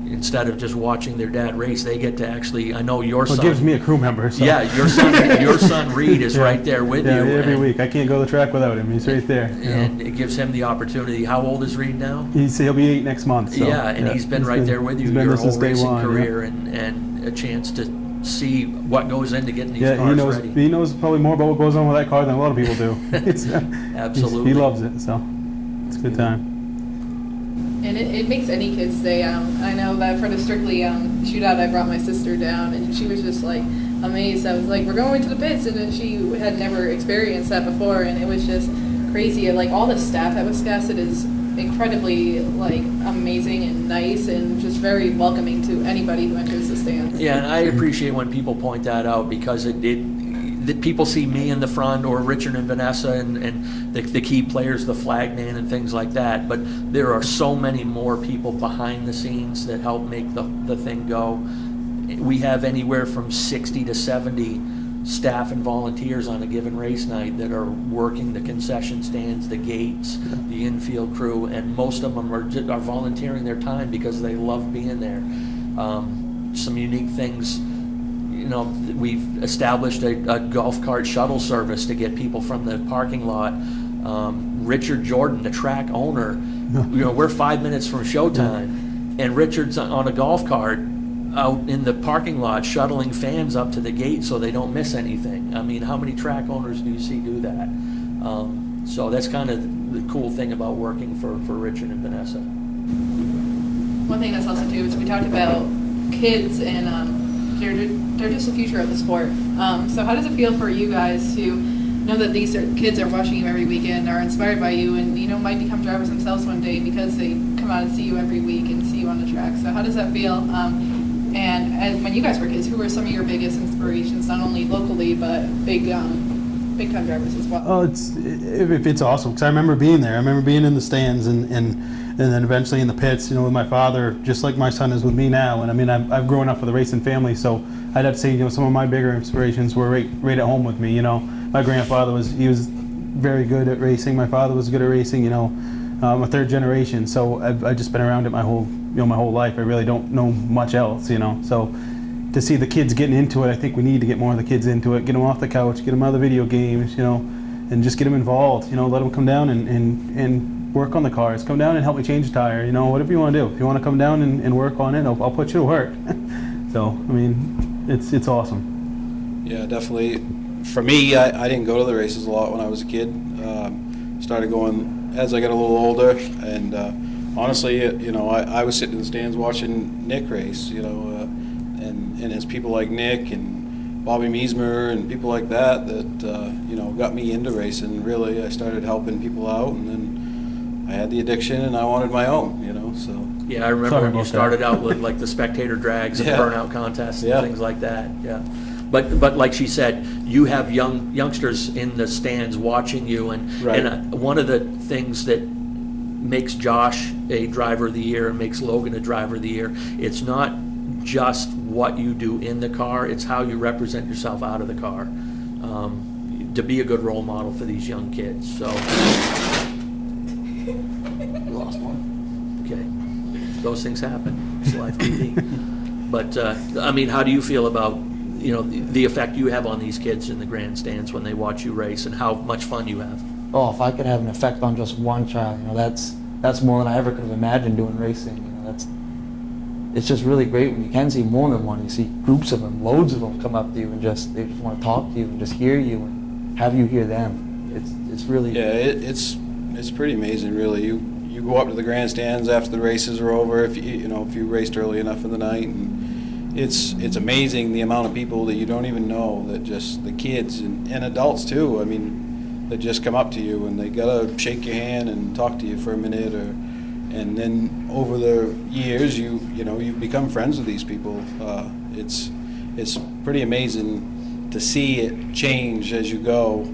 Instead of just watching their dad race, they get to actually, I know your son. It gives me a crew member. So. Yeah, your son Reed is right there with you. Every week. I can't go to the track without him. He's right there. And it gives him the opportunity. How old is Reed now? He'll be 8 next month. So, yeah, and he's been right there with you your whole racing career, and a chance to see what goes into getting these cars ready. He knows probably more about what goes on with that car than a lot of people do. Absolutely. He loves it, so it's a good time. And it makes any kid's day. I know that for the Strictly shootout, I brought my sister down, and she was just like amazed. I was like, "We're going to the pits," and then she had never experienced that before, and it was just crazy. Like all the staff at Wiscasset is incredibly like amazing and nice, and just very welcoming to anybody who enters the stands. Yeah, and I appreciate when people point that out, because that people see me in the front, or Richard and Vanessa and the key players, the flagman and things like that, but there are so many more people behind the scenes that help make the thing go. We have anywhere from 60 to 70 staff and volunteers on a given race night that are working the concession stands, the gates, the infield crew, and most of them are volunteering their time because they love being there. Some unique things. You know, we've established a golf cart shuttle service to get people from the parking lot. Richard Jordan, the track owner, you know, we're 5 minutes from showtime, and Richard's on a golf cart out in the parking lot shuttling fans up to the gate so they don't miss anything. I mean, how many track owners do you see do that? So that's kind of the cool thing about working for Richard and Vanessa. One thing that's also too is we talked about kids and they're just the future of the sport. So how does it feel for you guys to know that these kids are watching you every weekend, are inspired by you, and you know might become drivers themselves one day because they come out and see you every week and see you on the track? So how does that feel? And when you guys were kids, who were some of your biggest inspirations, not only locally but big time drivers as well? Oh, it's awesome because I remember being there. I remember being in the stands and then eventually in the pits, you know, with my father, just like my son is with me now. And I mean, I've grown up with a racing family, so I'd have to say, you know, some of my bigger inspirations were right at home with me. You know, my grandfather was very good at racing. My father was good at racing. You know, I'm a third generation, so I've just been around it my whole life. I really don't know much else, you know. So to see the kids getting into it, I think we need to get more of the kids into it. Get them off the couch, get them out of the video games, you know, and just get them involved. You know, let them come down and work on the cars. Come down and help me change the tire. You know, whatever you want to do. If you want to come down and work on it, I'll put you to work. So I mean, it's awesome. Yeah, definitely. For me, I didn't go to the races a lot when I was a kid. Started going as I got a little older, and honestly, you know, I was sitting in the stands watching Nick race. You know, and it's people like Nick and Bobby Meismer and people like that you know, got me into racing. Really, I started helping people out, and then I had the addiction and I wanted my own, you know, so. Yeah, I remember when you started out with like the spectator drags and burnout contests and things like that. Yeah, but like she said, you have youngsters in the stands watching you, and one of the things that makes Josh a driver of the year and makes Logan a driver of the year, it's not just what you do in the car, it's how you represent yourself out of the car, to be a good role model for these young kids. So you lost one. Okay, those things happen. It's live TV. But I mean, how do you feel about, you know, the effect you have on these kids in the grandstands when they watch you race, and how much fun you have? Oh, if I could have an effect on just one child, you know, that's more than I ever could have imagined doing racing. You know, it's just really great when you can see more than one. You see groups of them, loads of them come up to you and they just want to talk to you and just hear you and have you hear them. It's really it's pretty amazing, really. You go up to the grandstands after the races are over, if you raced early enough in the night, and it's amazing the amount of people that you don't even know, that just the kids and adults too. I mean, that just come up to you and they gotta shake your hand and talk to you for a minute, and then over the years you've become friends with these people. It's pretty amazing to see it change as you go.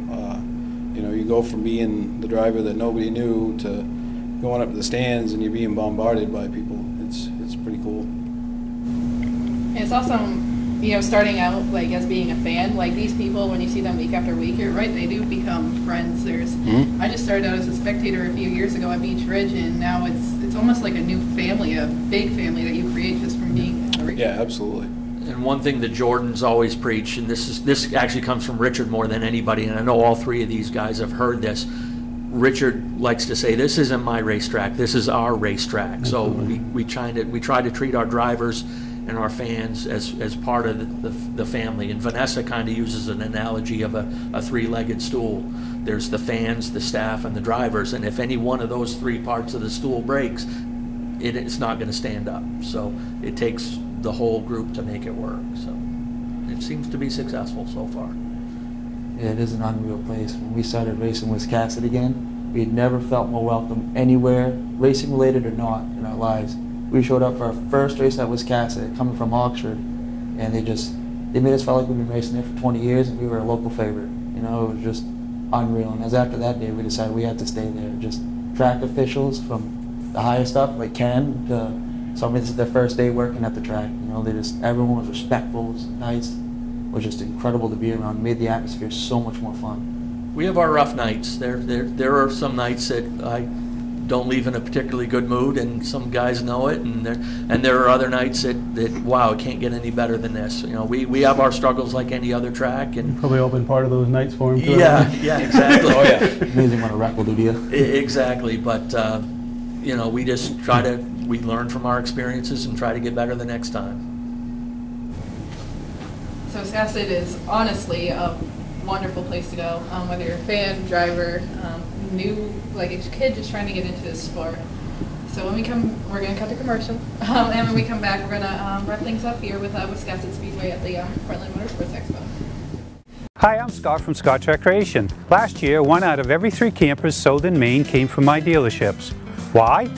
You go from being the driver that nobody knew to going up to the stands and you're being bombarded by people. It's pretty cool. It's awesome you know, starting out like as being a fan, like these people, when you see them week after week, you're right, they do become friends. I just started out as a spectator a few years ago at Beach Ridge, and now it's almost like a new family, a big family that you create just from being a race. Yeah, absolutely. And one thing that Jordans always preach, and this actually comes from Richard more than anybody, and I know all three of these guys have heard this. Richard likes to say, "This isn't my racetrack. This is our racetrack." So we try to treat our drivers and our fans as part of the family. And Vanessa kind of uses an analogy of a three-legged stool. There's the fans, the staff, and the drivers. And if any one of those three parts of the stool breaks, it's not going to stand up. So it takes the whole group to make it work. So it seems to be successful so far. Yeah, it is an unreal place. When we started racing Wiscasset again, we had never felt more welcome anywhere, racing related or not, in our lives. We showed up for our first race at Wiscasset, coming from Oxford, and they made us feel like we've been racing there for 20 years and we were a local favorite. You know, it was just unreal. And as after that day, we decided we had to stay there. Just track officials from the highest up, like Ken, to somebody that's their first day working at the track. You know, everyone was respectful, was nice. It was just incredible to be around. It made the atmosphere so much more fun. We have our rough nights. There are some nights that I don't leave in a particularly good mood, and some guys know it. And there are other nights that wow, it can't get any better than this. You know, we have our struggles like any other track. And probably all been part of those nights for him too. Yeah, exactly. Oh yeah, amazing what a wreck will do to you. Exactly, but you know, we just we learn from our experiences and try to get better the next time. So Wiscasset is honestly a wonderful place to go, whether you're a fan, driver, new, like a kid just trying to get into this sport. So when we come, we're going to cut the commercial, and when we come back, we're going to wrap things up here with Wiscasset Speedway at the Portland Motorsports Expo. Hi, I'm Scott from Scott's Recreation. Last year, 1 out of every 3 campers sold in Maine came from my dealerships. Why?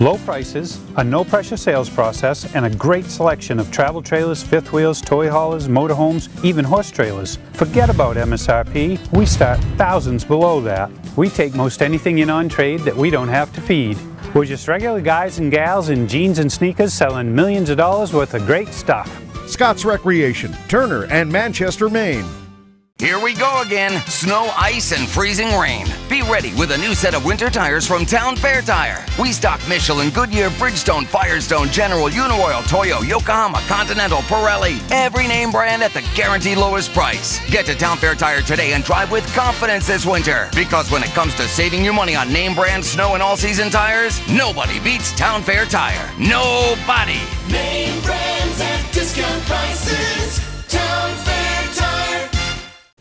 Low prices, a no-pressure sales process, and a great selection of travel trailers, fifth wheels, toy haulers, motorhomes, even horse trailers. Forget about MSRP. We start thousands below that. We take most anything in on trade that we don't have to feed. We're just regular guys and gals in jeans and sneakers selling millions of dollars worth of great stuff. Scott's Recreation, Turner and Manchester, Maine. Here we go again. Snow, ice, and freezing rain. Be ready with a new set of winter tires from Town Fair Tire. We stock Michelin, Goodyear, Bridgestone, Firestone, General, Uniroyal, Toyo, Yokohama, Continental, Pirelli. Every name brand at the guaranteed lowest price. Get to Town Fair Tire today and drive with confidence this winter. Because when it comes to saving you money on name brand snow and all-season tires, nobody beats Town Fair Tire. Nobody. Name brands at discount prices. Town Fair Tire.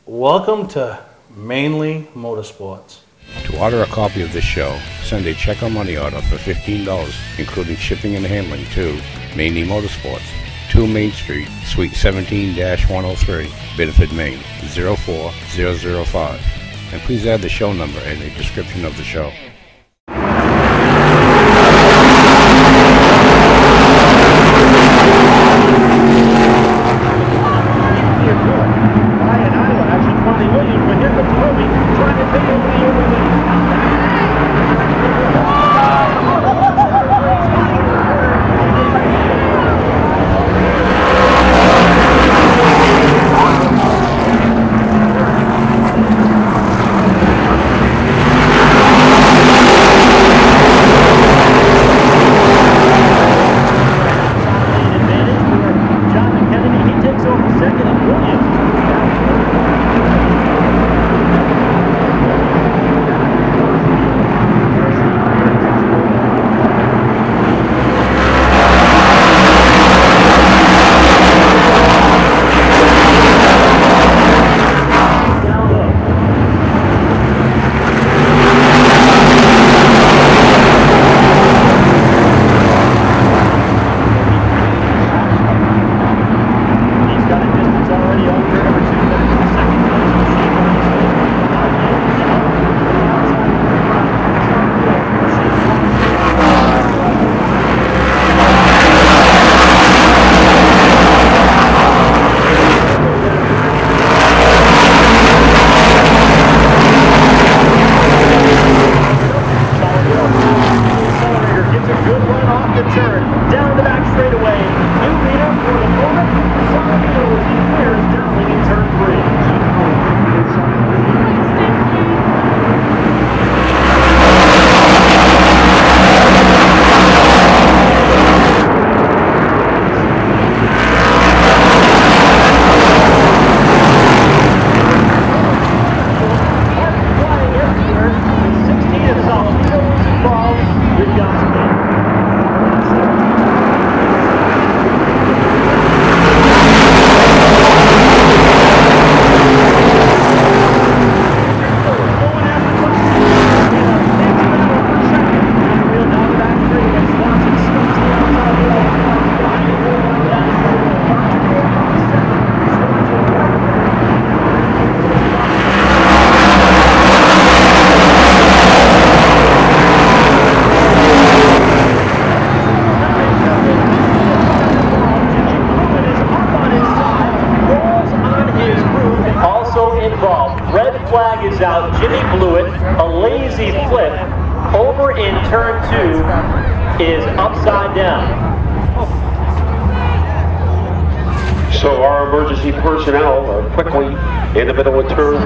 Welcome to Mainely Motorsports. To order a copy of this show, send a check or money order for $15, including shipping and handling, to Mainely Motorsports, 2 Main Street, Suite 17-103, Biddeford, Maine, 04005. And please add the show number in the description of the show. over in turn 2 is upside down. So our emergency personnel are quickly in the middle of turn.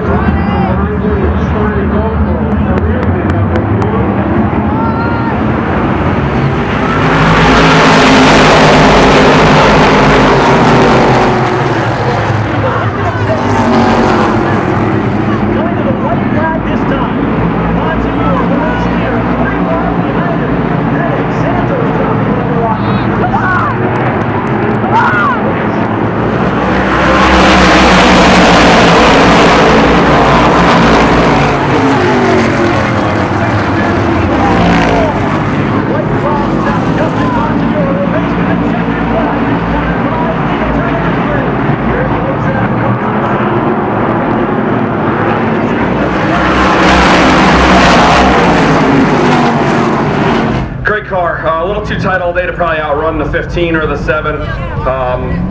Car. A little too tight all day to probably outrun the 15 or the 7,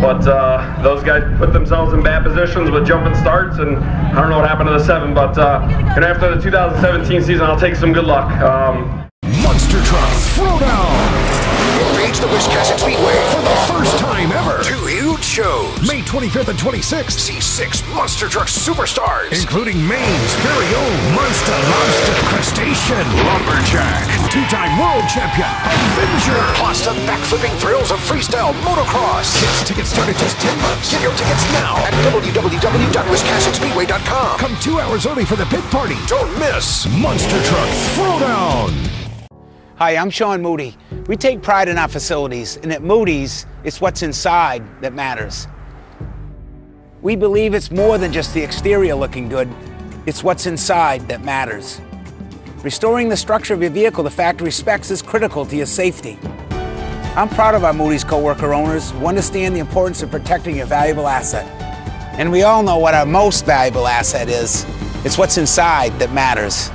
but those guys put themselves in bad positions with jumping starts, and I don't know what happened to the 7, but after the 2017 season, I'll take some good luck. Monster Truck Throwdown! Engage the Wiscasset Speedway for the first time ever. 2 huge shows. May 25th and 26th. See 6 Monster Truck superstars, including Maine's very own Monster Lobster Crustacean Lumberjack, 2-time world champion Avenger, plus the backflipping thrills of freestyle motocross. Kids tickets start at just $10. Get your tickets now at www.wiscassetspeedway.com. Come 2 hours early for the pit party. Don't miss Monster Truck Throwdown. Hi, I'm Sean Moody. We take pride in our facilities, and at Moody's, it's what's inside that matters. We believe it's more than just the exterior looking good, it's what's inside that matters. Restoring the structure of your vehicle to factory specs is critical to your safety. I'm proud of our Moody's co-worker owners who understand the importance of protecting your valuable asset. And we all know what our most valuable asset is. It's what's inside that matters.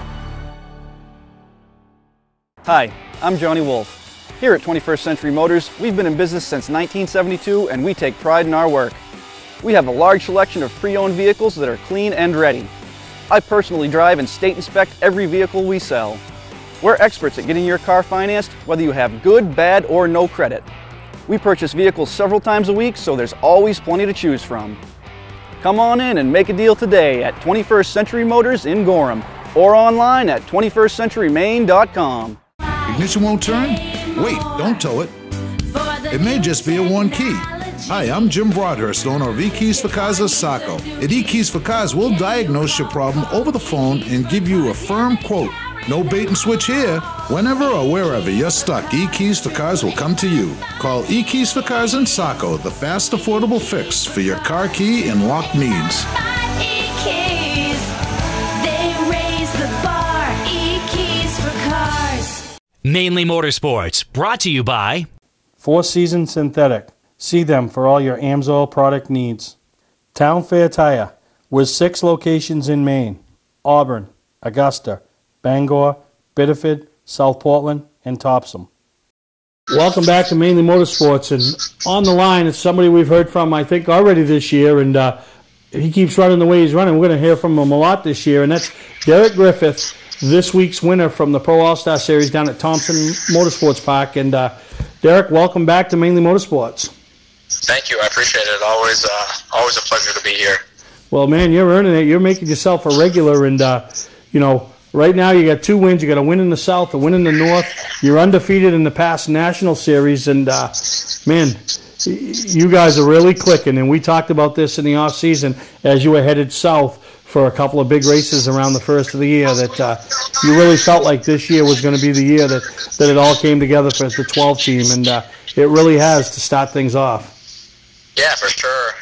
Hi, I'm Johnny Wolf. Here at 21st Century Motors, we've been in business since 1972 and we take pride in our work. We have a large selection of pre-owned vehicles that are clean and ready. I personally drive and state inspect every vehicle we sell. We're experts at getting your car financed, whether you have good, bad, or no credit. We purchase vehicles several times a week, so there's always plenty to choose from. Come on in and make a deal today at 21st Century Motors in Gorham or online at 21stcenturymaine.com. Ignition won't turn? Wait, don't tow it. It may just be a one key. Hi, I'm Jim Broadhurst, owner of eKeys for Cars of Saco. At eKeys for Cars, we'll diagnose your problem over the phone and give you a firm quote. No bait and switch here. Whenever or wherever you're stuck, eKeys for Cars will come to you. Call eKeys for Cars in Saco, the fast, affordable fix for your car key and lock needs. Mainely Motorsports, brought to you by Four Seasons Synthetic. See them for all your AMSOIL product needs. Town Fair Tire, with 6 locations in Maine: Auburn, Augusta, Bangor, Biddeford, South Portland, and Topsom. Welcome back to Mainly Motorsports, and on the line is somebody we've heard from, I think, already this year, and he keeps running the way he's running. We're going to hear from him a lot this year, and that's Derek Griffith, this week's winner from the Pro All-Star Series down at Thompson Motorsports Park. And Derek, welcome back to Mainly Motorsports. Thank you. I appreciate it. Always a pleasure to be here. Well, man, you're earning it. You're making yourself a regular, and right now you got 2 wins. You got a win in the South, a win in the North. You're undefeated in the past National Series, and man, you guys are really clicking. And we talked about this in the off season as you were headed south for a couple of big races around the first of the year, that you really felt like this year was going to be the year that it all came together for the 12 team, and it really has to start things off. Yeah, for sure.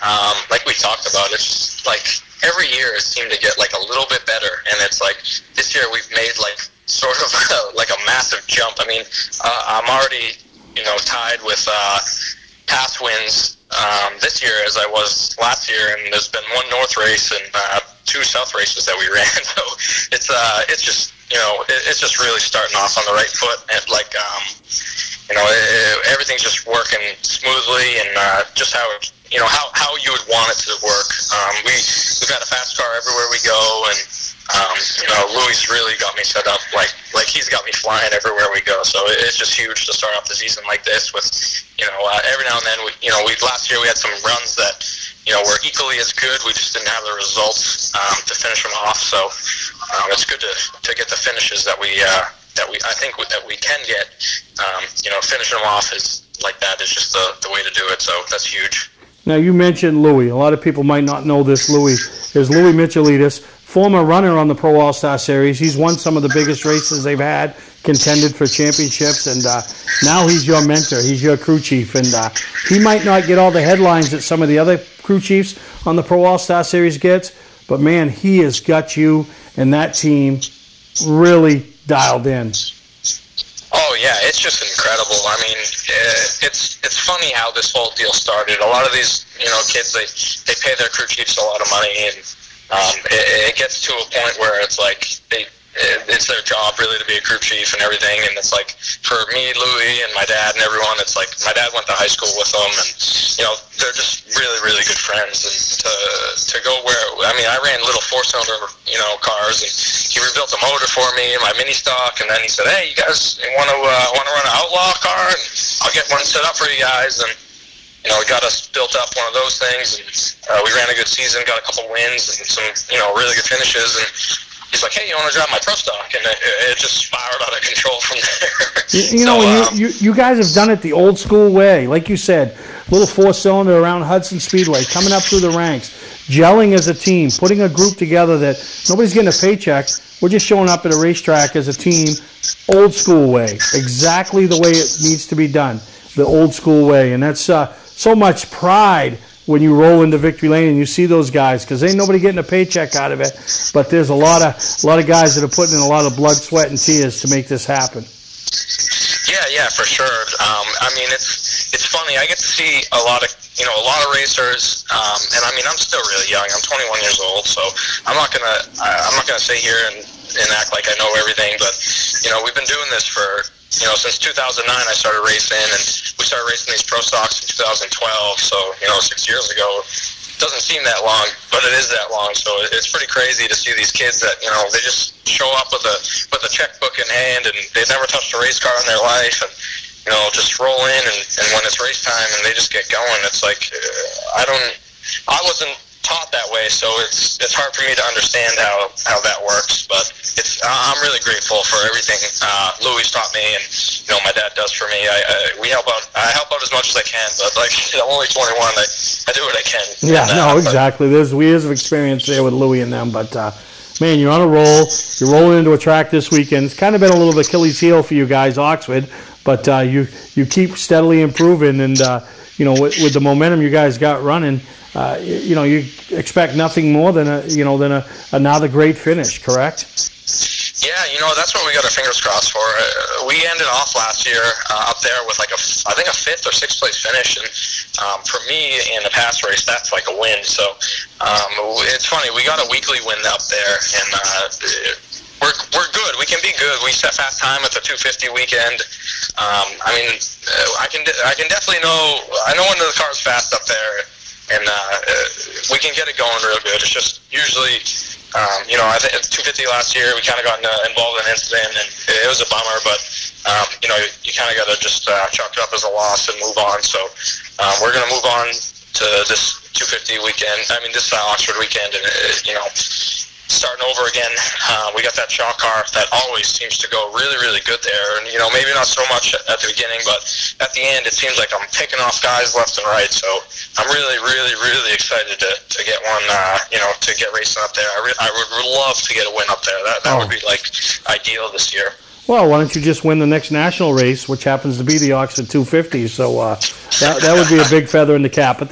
Like we talked about, it's just like every year it seemed to get like a little bit better, and it's like this year we've made like sort of like a massive jump. I mean, I'm already tied with past wins this year as I was last year, and there's been 1 North race and 2 South races that we ran. So it's just it's just really starting off on the right foot, and like everything's just working smoothly, and just how you would want it to work. We've got a fast car everywhere we go, and Louis really got me set up, like he's got me flying everywhere we go. So it's just huge to start off the season like this with, every now and then, last year we had some runs that, were equally as good. We just didn't have the results to finish them off. So it's good to get the finishes that we can get. Finishing them off is like that is just the way to do it. So that's huge. Now, you mentioned Louis. A lot of people might not know this. Louis is Louis Michelitis, former runner on the Pro All-Star Series. He's won some of the biggest races they've had, contended for championships, and now he's your mentor. He's your crew chief, and he might not get all the headlines that some of the other crew chiefs on the Pro All-Star Series gets, but, man, he has got you and that team really dialed in. Oh yeah, it's just incredible. I mean, it's funny how this whole deal started. A lot of these, kids, they pay their crew chiefs a lot of money, and it gets to a point where it's like it's their job really to be a crew chief and everything. And it's like for me, Louis, and my dad and everyone, it's like my dad went to high school with them, and they're just really, really good friends. And to go where, I ran little 4-cylinder cars, and he rebuilt a motor for me in my mini stock, and then he said, hey, you guys want to run an outlaw car, and I'll get one set up for you guys. And we got us built up one of those things, and we ran a good season, got a couple wins and some really good finishes. And he's like, hey, you want to drive my pro stock? And it just spiraled out of control from there. You guys have done it the old school way. Like you said, little 4-cylinder around Hudson Speedway, coming up through the ranks, gelling as a team, putting a group together that nobody's getting a paycheck. We're just showing up at a racetrack as a team, old school way, exactly the way it needs to be done, the old school way. And that's so much pride when you roll into Victory Lane and you see those guys, because ain't nobody getting a paycheck out of it, but there's a lot of guys that are putting in a lot of blood, sweat, and tears to make this happen. Yeah, for sure. It's funny. I get to see a lot of racers, and I'm still really young. I'm 21 years old, so I'm not gonna sit here and act like I know everything. But we've been doing this for since 2009. I started racing, and we started racing these pro stocks in 2012. So 6 years ago. Doesn't seem that long, but it is that long. So it's pretty crazy to see these kids that they just show up with a checkbook in hand, and they've never touched a race car in their life, and just roll in, and when it's race time and they just get going, it's like I wasn't taught that way, so it's hard for me to understand how that works. But I'm really grateful for everything Louis taught me, and my dad does for me. I help out as much as I can, but I'm only 21. I do what I can. Yeah, exactly. There's years of experience there with Louis and them, but man, you're on a roll. You're rolling into a track this weekend. It's kind of been a little Achilles heel for you guys, Oxford, but you keep steadily improving, and with the momentum you guys got running, you expect nothing more than another great finish, correct? Yeah, that's what we got our fingers crossed for. We ended off last year up there with I think a 5th or 6th place finish, and for me in a past race, that's like a win. So it's funny, we got a weekly win up there, and we're good. We can be good. We set fast time at the 250 weekend. I can definitely know. I know when the car's fast up there, and we can get it going real good. It's just usually, I think at 250 last year we kind of got involved in an incident, and it was a bummer. But you kind of got to just chalk it up as a loss and move on. So we're gonna move on to this 250 weekend. This Oxford weekend, and starting over again. We got that shock car that always seems to go really, really good there. And, maybe not so much at the beginning, but at the end, it seems like I'm picking off guys left and right. So I'm really, really, really excited to get one, to get racing up there. I would love to get a win up there. That would be, ideal this year. Well, why don't you just win the next national race, which happens to be the Oxford 250? So that would be a big feather in the cap. But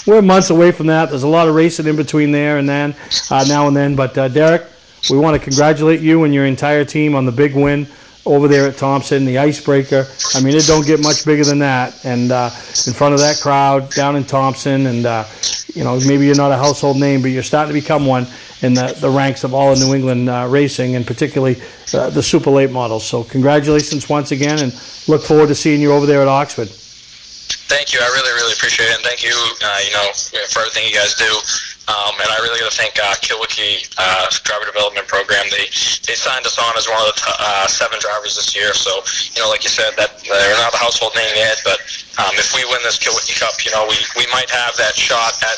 we're months away from that. There's a lot of racing in between there and then, now and then. But Derek, we want to congratulate you and your entire team on the big win over there at Thompson, the icebreaker. It don't get much bigger than that. And in front of that crowd down in Thompson, and maybe you're not a household name, but you're starting to become one in the ranks of all of New England racing, and particularly the super late models. So congratulations once again, and look forward to seeing you over there at Oxford. Thank you. I really, really appreciate it, and thank you, for everything you guys do. And I really got to thank Kilwickie Driver Development Program. They signed us on as one of the 7 drivers this year. So, like you said, that they're not a household name yet, but if we win this Kilwickie Cup, we might have that shot at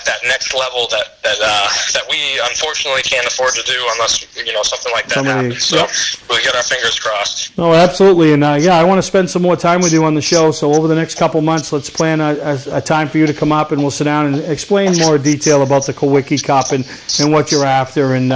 that next level that we unfortunately can't afford to do unless something like that happens. So we get our fingers crossed. No, absolutely, and I want to spend some more time with you on the show. So over the next couple months, let's plan a time for you to come up, and we'll sit down and explain more detail about the Kilwickie Cup and what you're after and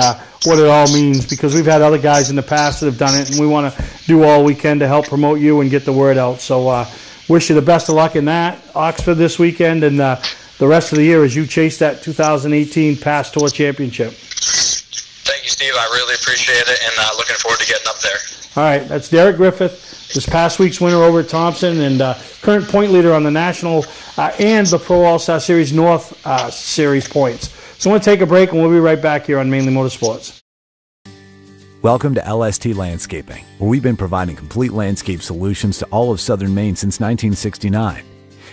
what it all means. Because we've had other guys in the past that have done it, and we want to do all we can to help promote you and get the word out. So wish you the best of luck in that, Oxford this weekend, and the rest of the year as you chase that 2018 PASS Tour Championship. Thank you, Steve. I really appreciate it, and looking forward to getting up there. All right, that's Derek Griffith, this past week's winner over at Thompson, and current point leader on the National and the Pro All-Star Series North Series points. So I'm going to take a break, and we'll be right back here on Mainly Motorsports. Welcome to LST Landscaping, where we've been providing complete landscape solutions to all of southern Maine since 1969.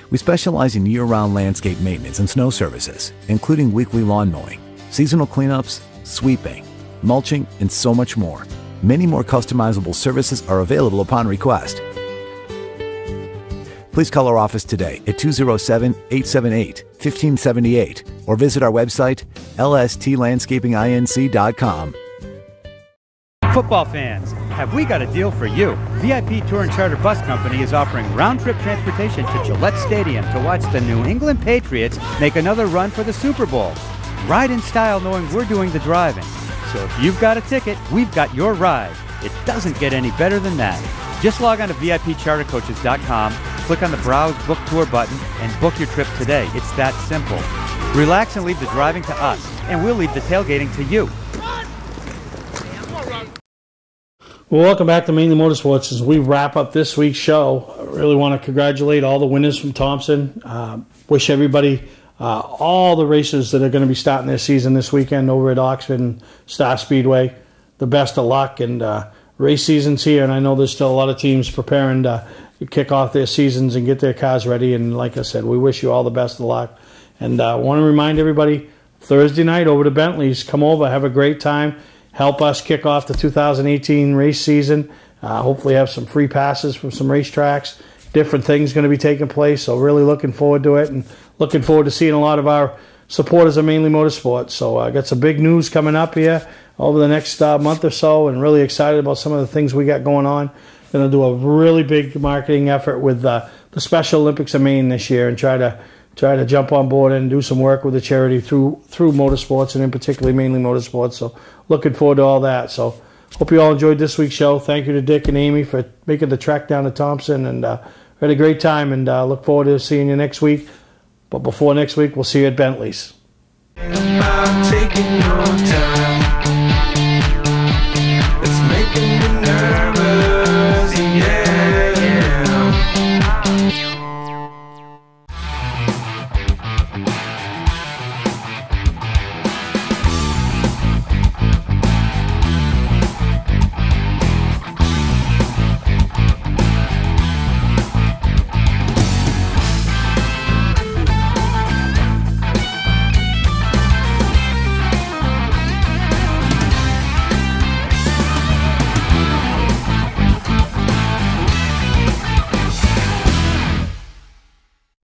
We specialize in year-round landscape maintenance and snow services, including weekly lawn mowing, seasonal cleanups, sweeping, mulching, and so much more. Many more customizable services are available upon request. Please call our office today at 207-878-1578 or visit our website, lstlandscapinginc.com. Football fans, have we got a deal for you? VIP Tour and Charter Bus Company is offering round-trip transportation to Gillette Stadium to watch the New England Patriots make another run for the Super Bowl. Ride in style knowing we're doing the driving. So if you've got a ticket, we've got your ride. It doesn't get any better than that. Just log on to VIPChartercoaches.com, click on the Browse Book Tour button, and book your trip today. It's that simple. Relax and leave the driving to us, and we'll leave the tailgating to you. Well, welcome back to Mainly Motorsports. As we wrap up this week's show, I really want to congratulate all the winners from Thompson. Wish everybody, all the racers that are going to be starting their season this weekend over at Oxford and Star Speedway, the best of luck. And race season's here, and I know there's still a lot of teams preparing to kick off their seasons and get their cars ready. And like I said, we wish you all the best of luck. And I want to remind everybody, Thursday night over to Bentley's. Come over, have a great time. Help us kick off the 2018 race season. Hopefully have some free passes from some racetracks. Different things going to be taking place, so really looking forward to it and looking forward to seeing a lot of our supporters of Mainly Motorsports. So I got some big news coming up here over the next month or so, and really excited about some of the things we got going on. Going to do a really big marketing effort with the Special Olympics of Maine this year and try to jump on board and do some work with the charity through motorsports, and in particular Mainly Motorsports. So looking forward to all that. So hope you all enjoyed this week's show. Thank you to Dick and Amy for making the trek down to Thompson, and we had a great time, and look forward to seeing you next week. But before next week, we'll see you at Bentley's. I'm taking your time.